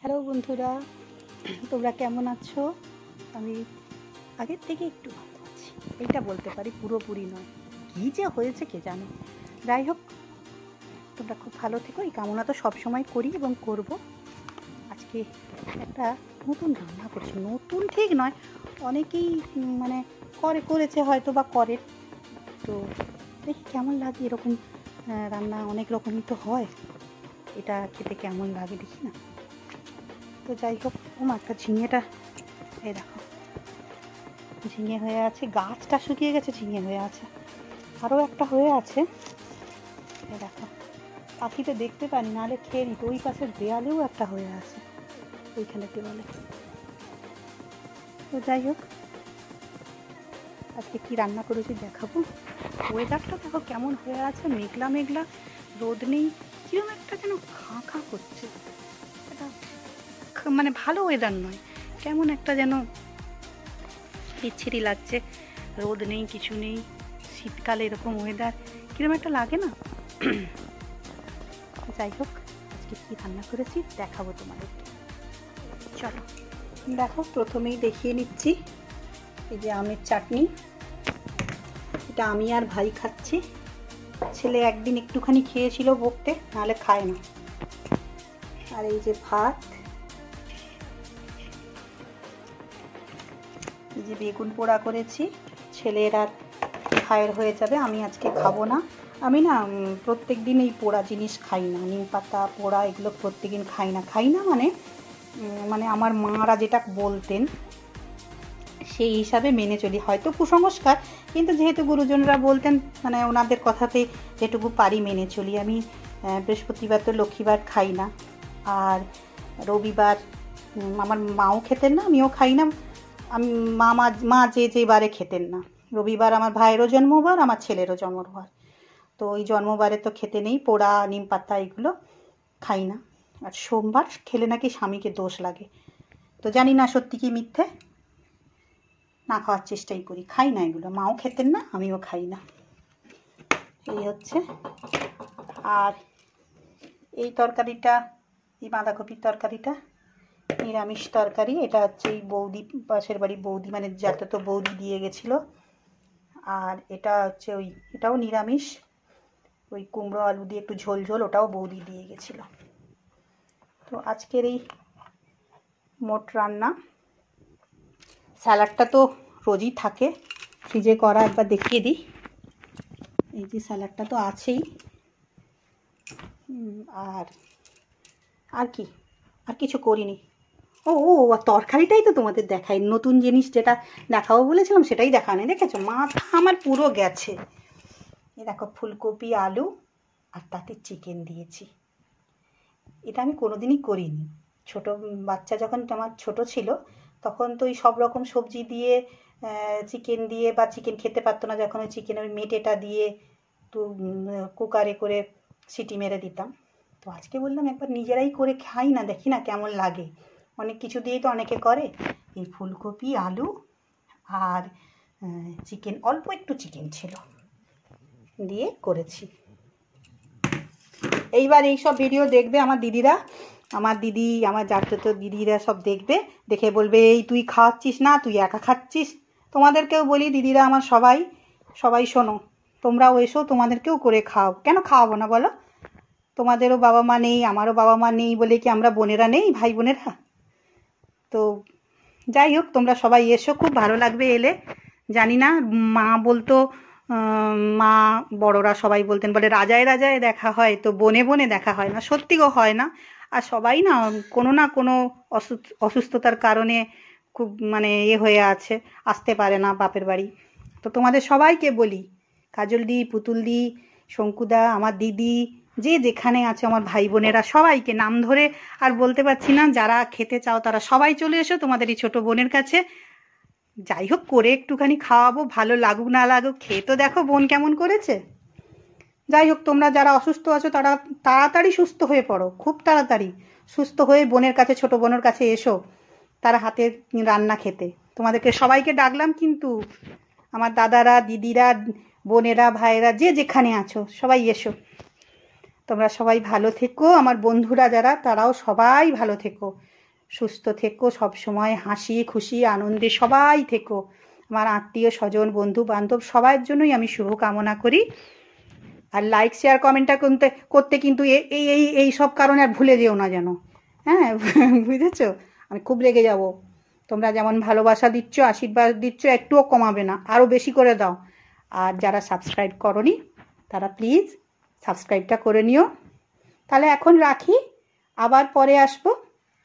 Hello বন্ধুরা, তোমরা কেমন আছো? আমি আগের থেকে একটু ভালো আছি, এইটা বলতে পারি, পুরোপুরি নয়। কী যে হয়েছে কে জানে। যাই হোক, তোমরা খুব ভালো থেকো, এই কামনা তো সবসময় করি এবং করব। আজকে একটা নতুন রান্না করছি, নতুন ঠিক নয়, অনেকেই মানে করেছে হয়তো বা করে। তো দেখি কেমন লাগে এরকম রান্না, অনেক রকমই তো হয়, এটা খেতে কেমন লাগে দেখি না। তো যাই হোক, একটা ঝিঙেটা, এই দেখো ঝিঙে হয়ে আছে, গাছটা শুকিয়ে গেছে, ঝিঙে হয়ে আছে, আরও একটা হয়ে আছে, এই দেখো। পাখিতে দেখতে পারি, নাহলে খেয়ে নিত। ওই পাশের দেয়ালেও একটা হয়ে আছে, ওইখানে দেওয়ালে। তো যাই হোক, আজকে কি রান্না করেছি দেখাবো। ওয়েদারটা দেখো কেমন হয়ে আছে, মেঘলা মেঘলা, রোদ নেই, কিরকম একটা যেন খাঁ খাঁ করছে। এটা মানে ভালো ওয়েদার নয়, কেমন একটা যেন বিচ্ছিরি লাগছে। রোদ নেই, কিছু নেই, শীতকালে এরকম ওয়েদার কিরকম একটা লাগে না। যাই হোক, আজকে কী রান্না করেছি দেখাবো তোমাদেরকে, চলো দেখো। প্রথমেই দেখিয়ে নিচ্ছি, এই যে আমের চাটনি, এটা আমি আর ভাই খাচ্ছি। ছেলে একদিন একটুখানি খেয়েছিল বকতে, নাহলে খায় না। আর এই যে ভাত, এই যে বেগুন পোড়া করেছি, ছেলের আর ভাইয়ের হয়ে যাবে, আমি আজকে খাবো না। আমি না প্রত্যেক দিন এই পোড়া জিনিস খাই না, নিম পাতা পোড়া এগুলো প্রত্যেকদিন খাই না মানে আমার মারা যেটা বলতেন সেই হিসাবে মেনে চলি। হয়তো কুসংস্কার, কিন্তু যেহেতু গুরুজনরা বলতেন, মানে ওনাদের কথাতে যেটুকু পারি মেনে চলি। আমি বৃহস্পতিবার তো লক্ষ্মীবার খাই না, আর রবিবার আমার মাও খেতেন না, আমিও খাই না। আমি মা যে বারে খেতেন না, রবিবার আমার ভাইয়েরও জন্মবার, আমার ছেলেরও জন্মবার, তো ওই জন্মবারে তো খেতে নেই, পোড়া নিম পাতা এগুলো খাই না। আর সোমবার খেলে নাকি স্বামীকে দোষ লাগে, তো জানি না সত্যি কি মিথ্যে, না খাওয়ার চেষ্টাই করি, খাই না এগুলো। মাও খেতেন না, আমিও খাই না, এই হচ্ছে। আর এই তরকারিটা, এই বাঁধাকপির তরকারিটা নিরামিষ তরকারি। এটা হচ্ছে এই বৌদি, পাশের বাড়ি বৌদি, মানে জ্যাঠাতো বৌদি দিয়ে গেছিলো। আর এটা হচ্ছে এটাও নিরামিষ, ওই কুমড়ো আলু দিয়ে একটু ঝোল ঝোল, ওটাও বৌদি দিয়ে গেছিলো। তো আজকের এই মোট রান্না। স্যালাডটা তো রোজই থাকে ফ্রিজে করা, একবার দেখিয়ে দিই। এই যে স্যালাডটা তো আছেই। আর কি, আর কিছু করিনি। ও তরকারিটাই তো তোমাদের দেখাই, নতুন জিনিস যেটা দেখাবো বলেছিলাম সেটাই দেখানো। দেখেছো, মাথা আমার পুরো গেছে। এই দেখো, ফুলকপি আলু আর তাতে চিকেন দিয়েছি। এটা আমি কোনোদিনই করিনি। ছোট বাচ্চা যখন আমার ছোট ছিল, তখন তো ওই সব রকম সবজি দিয়ে চিকেন দিয়ে, বা চিকেন খেতে পারতো না যখন, ওই চিকেনের মেটেটা দিয়ে একটু কুকারে করে সিটি মেরে দিতাম। তো আজকে বললাম একবার নিজেরাই করে খাই না, দেখি না কেমন লাগে। অনেক কিছু দিয়েই তো অনেকে করে। এই ফুলকপি আলু আর চিকেন, অল্প একটু চিকেন ছিল, দিয়ে করেছি। এইবার এই সব ভিডিও দেখবে আমার দিদিরা, আমার দিদি, আমার জাতীয় দিদিরা সব দেখবে, দেখে বলবে এই তুই খাওয়াচ্ছিস না, তুই একা খাচ্ছিস। তোমাদেরকেও বলি, দিদিরা আমার সবাই শোনো, তোমরাও এসো, তোমাদেরকেও করে খাও। কেন খাওয়াবো না বলো? তোমাদেরও বাবা মা নেই, আমারও বাবা মা নেই বলে কি আমরা বোনেরা নেই, ভাই বোনেরা? তো যাই হোক, তোমরা সবাই এসো, খুব ভালো লাগবে এলে। জানি না, মা বলতো, মা বড়রা সবাই বলতেন, বলে রাজায় রাজায় দেখা হয়, তো বনে বনে দেখা হয় না। সত্যিও হয় না। আর সবাই না কোনো অসুস্থতার কারণে খুব মানে হয়ে আছে, আসতে পারে না বাপের বাড়ি। তো তোমাদের সবাইকে বলি, কাজলদি, পুতুলদি, শঙ্কুদা, আমার দিদি, যে যেখানে আছে আমার ভাই বোনেরা, সবাইকে নাম ধরে আর বলতে পারছি না, যারা খেতে চাও তারা সবাই চলে এসো তোমাদের এই ছোট বোনের কাছে। যাই হোক, করে একটুখানি খাওয়াবো, ভালো লাগুক না লাগুক, খেয়ে তো দেখো বোন কেমন করেছে। যাই হোক, তোমরা যারা অসুস্থ আছো তারা তাড়াতাড়ি সুস্থ হয়ে পড়ো, খুব তাড়াতাড়ি সুস্থ হয়ে বোনের কাছে, ছোট বোনের কাছে এসো, তার হাতে রান্না খেতে। তোমাদেরকে সবাইকে ডাকলাম কিন্তু, আমার দাদারা, দিদিরা, বোনেরা, ভাইয়েরা, যে যেখানে আছো সবাই এসো। তোমরা সবাই ভালো থেকো, আমার বন্ধুরা যারা, তারাও সবাই ভালো থেকো। সুস্থ থেকো, সব সময় হাসি খুশি আনন্দে সবাই থেকো। আমার আত্মীয় স্বজন বন্ধু বান্ধব সবার জন্যই আমি শুভ কামনা করি। আর লাইক শেয়ার কমেন্টটা করতে করতে কিন্তু এই সব কারণে আর ভুলে যেও না যেন, হ্যাঁ বুঝেছো? আমি খুব রেগে যাব। তোমরা যেমন ভালোবাসা দিচ্ছ, আশীর্বাদ দিচ্ছ, একটুও কমাবে না, আরও বেশি করে দাও। আর যারা সাবস্ক্রাইব করনি তারা প্লিজ সাবস্ক্রাইবটা করে নিও। তাহলে এখন রাখি, আবার পরে আসবো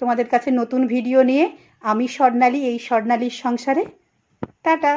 তোমাদের কাছে নতুন ভিডিও নিয়ে। আমি স্বর্ণালী, এই স্বর্ণালীর সংসারে। টাটা।